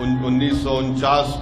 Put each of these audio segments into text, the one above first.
1949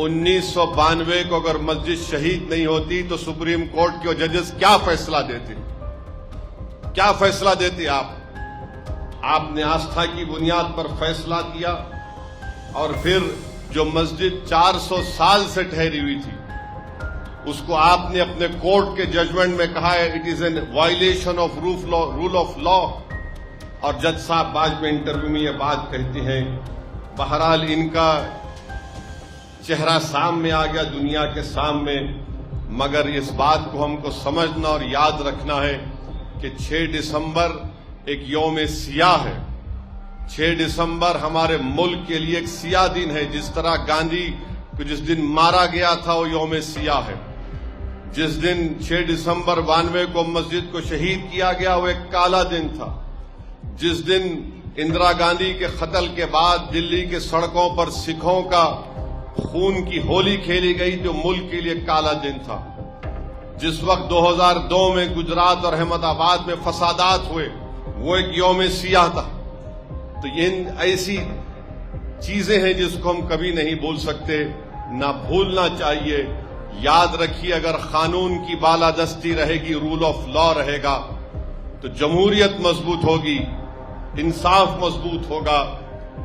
1992 کو اگر مسجد شہید نہیں ہوتی تو سپریم کورٹ کے ججز کیا فیصلہ دیتے؟ کیا فیصلہ دیتے آپ نے آستھا کی بنیاد پر فیصلہ کیا، اور پھر جو مسجد 400 سال سے ٹھہری ہوئی تھی اس کو آپ نے اپنے کورٹ کے ججمنٹ میں کہا ہے it is an violation of rule of law, اور جج صاحب بعد میں انٹرویو میں یہ بات کہتے ہیں۔ بہرحال ان کا چہرہ سامنے آ گیا دنیا کے سامنے، مگر اس بات کو ہم کو سمجھنا اور یاد رکھنا ہے کہ 6 دسمبر ایک یوم سیاہ ہے۔ 6 دسمبر ہمارے ملک کے لیے ایک سیاہ دن ہے، جس طرح گاندھی کو جس دن مارا گیا تھا وہ یوم سیاہ ہے۔ جس دن 6 دسمبر 92 کو مسجد کو شہید کیا گیا وہ ایک کالا دن تھا۔ جس دن اندرا گاندھی کے قتل کے بعد دلی کے سڑکوں پر سکھوں کا خون کی ہولی کھیلی گئی جو ملک کے لیے کالا دن تھا۔ جس وقت 2002 میں گجرات اور احمد آباد میں فسادات ہوئے وہ ایک یوم سیاہ تھا۔ تو یہ ایسی چیزیں ہیں جس کو ہم کبھی نہیں بھول سکتے، نہ بھولنا چاہیے۔ یاد رکھیے اگر قانون کی بالادستی رہے گی، رول آف لا رہے گا تو جمہوریت مضبوط ہوگی، انصاف مضبوط ہوگا۔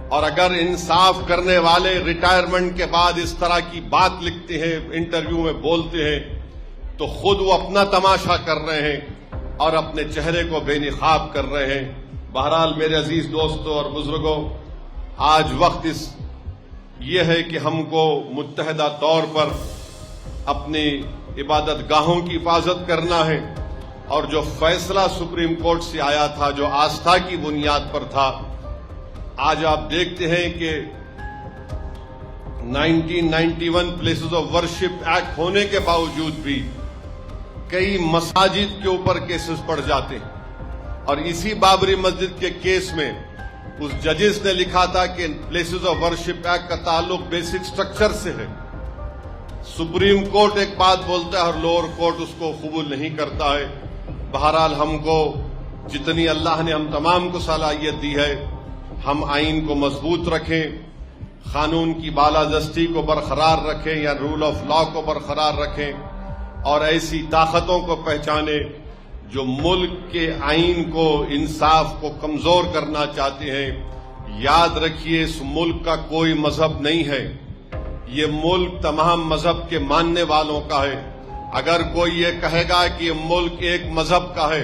اور اگر انصاف کرنے والے ریٹائرمنٹ کے بعد اس طرح کی بات لکھتے ہیں، انٹرویو میں بولتے ہیں، تو خود وہ اپنا تماشا کر رہے ہیں اور اپنے چہرے کو بے نقاب کر رہے ہیں۔ بہرحال میرے عزیز دوستوں اور بزرگوں، آج وقت یہ ہے کہ ہم کو متحدہ طور پر اپنی عبادت گاہوں کی حفاظت کرنا ہے، اور جو فیصلہ سپریم کورٹ سے آیا تھا جو آستھا کی بنیاد پر تھا، آج آپ دیکھتے ہیں کہ 1991 پلیسز آف ورشپ ایکٹ ہونے کے باوجود بھی کئی مساجد کے اوپر کیسز پڑ جاتے ہیں، اور اسی بابری مسجد کے کیس میں اس ججز نے لکھا تھا کہ پلیسز آف ورشپ ایکٹ کا تعلق بیسک سٹرکچر سے ہے۔ سپریم کورٹ ایک بات بولتا ہے اور لوور کورٹ اس کو قبول نہیں کرتا ہے۔ بہرحال ہم کو جتنی اللہ نے ہم تمام کو صلاحیت دی ہے، ہم آئین کو مضبوط رکھیں، قانون کی بالادستی کو برقرار رکھیں یا رول آف لا کو برقرار رکھیں، اور ایسی طاقتوں کو پہچانیں جو ملک کے آئین کو، انصاف کو کمزور کرنا چاہتے ہیں۔ یاد رکھیے اس ملک کا کوئی مذہب نہیں ہے، یہ ملک تمام مذہب کے ماننے والوں کا ہے۔ اگر کوئی یہ کہے گا کہ یہ ملک ایک مذہب کا ہے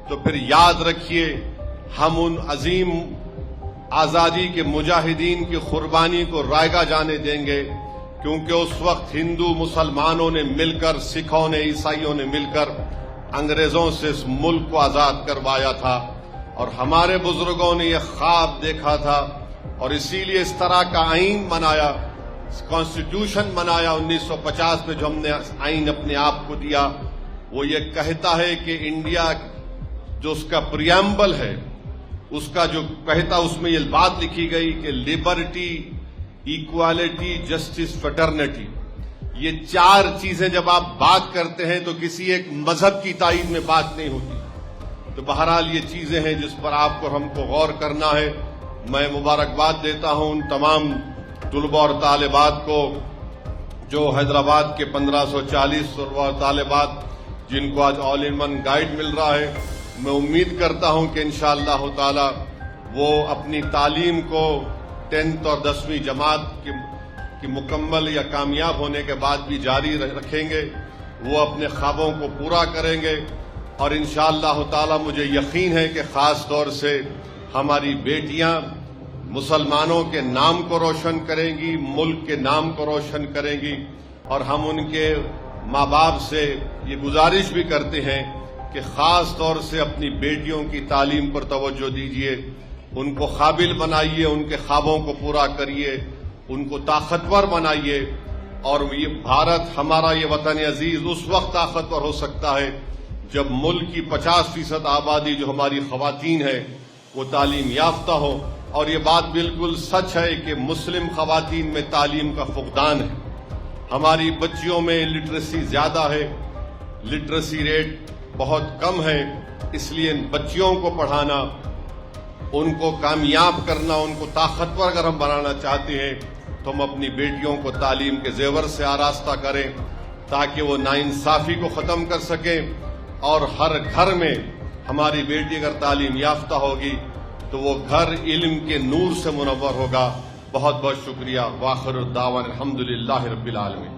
تو پھر یاد رکھیے ہم ان عظیم آزادی کے مجاہدین کی قربانی کو رائگاں جانے دیں گے، کیونکہ اس وقت ہندو مسلمانوں نے مل کر، سکھوں نے، عیسائیوں نے مل کر انگریزوں سے اس ملک کو آزاد کروایا تھا، اور ہمارے بزرگوں نے یہ خواب دیکھا تھا، اور اسی لیے اس طرح کا آئین بنایا، کانسٹیٹیوشن بنایا 1950 میں جو ہم نے آئین اپنے آپ کو دیا۔ وہ یہ کہتا ہے کہ انڈیا جو اس کا پریامبل ہے، اس کا جو کہتا، اس میں یہ بات لکھی گئی کہ لبرٹی، ایکوالٹی، جسٹس، فیٹرنیٹی، یہ 4 چیزیں جب آپ بات کرتے ہیں تو کسی ایک مذہب کی تائید میں بات نہیں ہوتی۔ تو بہرحال یہ چیزیں ہیں جس پر آپ کو، ہم کو غور کرنا ہے۔ میں مبارکباد دیتا ہوں ان تمام طلباء اور طالبات کو جو حیدرآباد کے 1540 طلباء اور طالبات جن کو آج آل ان ون گائیڈ مل رہا ہے۔ میں امید کرتا ہوں کہ انشاءاللہ تعالی وہ اپنی تعلیم کو 10th اور 10ویں جماعت کی مکمل یا کامیاب ہونے کے بعد بھی جاری رکھیں گے، وہ اپنے خوابوں کو پورا کریں گے، اور انشاءاللہ تعالی مجھے یقین ہے کہ خاص طور سے ہماری بیٹیاں مسلمانوں کے نام کو روشن کریں گی، ملک کے نام کو روشن کریں گی، اور ہم ان کے ماں باپ سے یہ گزارش بھی کرتے ہیں کہ خاص طور سے اپنی بیٹیوں کی تعلیم پر توجہ دیجیے، ان کو قابل بنائیے، ان کے خوابوں کو پورا کریے، ان کو طاقتور بنائیے، اور یہ بھارت، ہمارا یہ وطن عزیز اس وقت طاقتور ہو سکتا ہے جب ملک کی 50% آبادی جو ہماری خواتین ہے وہ تعلیم یافتہ ہو۔ اور یہ بات بالکل سچ ہے کہ مسلم خواتین میں تعلیم کا فقدان ہے، ہماری بچیوں میں لٹریسی زیادہ ہے، لٹریسی ریٹ بہت کم ہے، اس لیے بچیوں کو پڑھانا، ان کو کامیاب کرنا، ان کو طاقتور اگر ہم بنانا چاہتے ہیں تو ہم اپنی بیٹیوں کو تعلیم کے زیور سے آراستہ کریں تاکہ وہ ناانصافی کو ختم کر سکیں، اور ہر گھر میں ہماری بیٹی اگر تعلیم یافتہ ہوگی تو وہ گھر علم کے نور سے منور ہوگا۔ بہت بہت شکریہ۔ وآخر الدعوانا الحمدللہ رب العالمین۔